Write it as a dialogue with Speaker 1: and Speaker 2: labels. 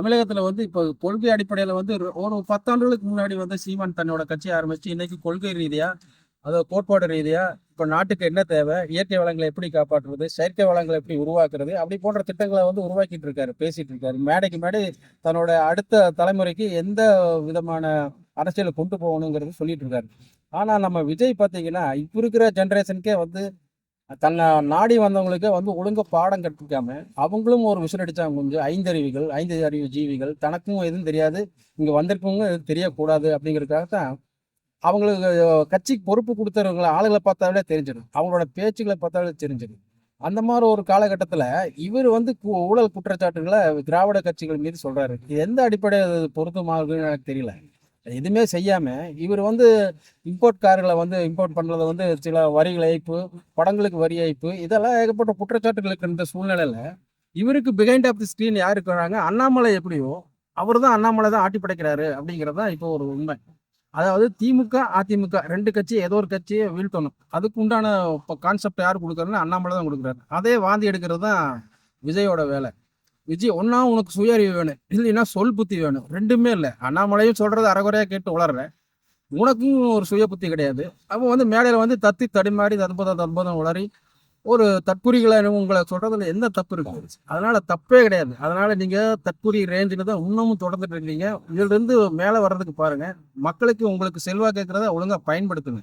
Speaker 1: தமிழகத்துல வந்து இப்போ கொள்கை அடிப்படையில வந்து ஒரு 10 ஆண்டுகளுக்கு முன்னாடி வந்து சீமான் தன்னோட கட்சி ஆரம்பிச்சு இன்னைக்கு கொள்கை ரீதியா அதாவது கோட்பாடு ரீதியா இப்போ நாட்டுக்கு என்ன தேவை, இயற்கை வளங்களை எப்படி காப்பாற்றுறது, செயற்கை வளங்களை எப்படி உருவாக்குறது, அப்படி போன்ற திட்டங்களை வந்து உருவாக்கிட்டு இருக்காரு, பேசிட்டு இருக்காரு. மேடைக்கு மேடை தன்னோட அடுத்த தலைமுறைக்கு எந்த விதமான அரசியலை கொண்டு போகணுங்கிறது சொல்லிட்டு இருக்காரு. ஆனா நம்ம விஜய் பார்த்தீங்கன்னா இப்போ இருக்கிற ஜென்ரேஷனுக்கே வந்து தன்னை நாடி வந்தவங்களுக்கே வந்து ஒழுங்கா பாடம் கற்பிக்காம அவங்களும் ஒரு விசிலடிச்சாங்க. கொஞ்சம் ஐந்து அறிவு ஜீவிகள், தனக்கும் எதுவும் தெரியாது, இங்க வந்திருக்கவங்க எதுவும் தெரியக்கூடாது அப்படிங்கிறதுக்காக தான் அவங்களுக்கு கட்சிக்கு பொறுப்பு கொடுத்தவங்களை ஆளுகளை பார்த்தாலே தெரிஞ்சிடும், அவங்களோட பேச்சுக்களை பார்த்தாலே தெரிஞ்சிடும். அந்த மாதிரி ஒரு காலகட்டத்தில் இவர் வந்து ஊழல் குற்றச்சாட்டுகளை திராவிட கட்சிகள் மீது சொல்றாரு. இது எந்த அடிப்படையில் பொருத்தமாகுதுன்னு எனக்கு தெரியல. எதுவுமே செய்யாம இவர் வந்து இம்போர்ட் கார்களை வந்து இம்போர்ட் பண்றதை வந்து சில வரிகள் ஏய்ப்பு, படங்களுக்கு வரி ஏய்ப்பு, இதெல்லாம் ஏகப்பட்ட குற்றச்சாட்டுகள் இருக்கின்ற சூழ்நிலையில இவருக்கு பிஹைண்ட் ஆஃப் தி ஸ்கிரீன் யார் இருக்கிறாங்க? அண்ணாமலை. எப்படியோ அவர் தான் அண்ணாமலை தான் ஆட்டி படைக்கிறாரு அப்படிங்கிறது தான் இப்போ ஒரு உண்மை. அதாவது திமுக அதிமுக ரெண்டு கட்சி ஏதோ ஒரு கட்சியை வீழ்த்தணும், அதுக்கு உண்டான கான்செப்ட் யார் கொடுக்குறாருன்னா அண்ணாமலை தான் கொடுக்குறாரு. அதே வாந்தி எடுக்கிறது தான் விஜயோட வேலை. விஜய் ஒன்னா உனக்கு சுய அறிவு வேணும், இல்லைன்னா சொல் புத்தி வேணும், ரெண்டுமே இல்லை. அண்ணாமலையும் சொல்றது அறகுறையா கேட்டு வளர்ற, உனக்கும் ஒரு சுய புத்தி கிடையாது. அப்போ வந்து மேடையில வந்து தத்தி தடுமாறி தற்போதம் உளறி ஒரு தற்குறிகளை உங்களை சொல்றதுல எந்த தப்பு இருக்கு? அதனால தப்பே கிடையாது. அதனால நீங்க தற்குறி ரேஞ்சில தான் இன்னமும் தொடர்ந்துட்டு இருக்கீங்க. இதுல இருந்து மேல வர்றதுக்கு பாருங்க. மக்களுக்கு உங்களுக்கு செல்வா கேட்கறத ஒழுங்கா பயன்படுத்துங்க.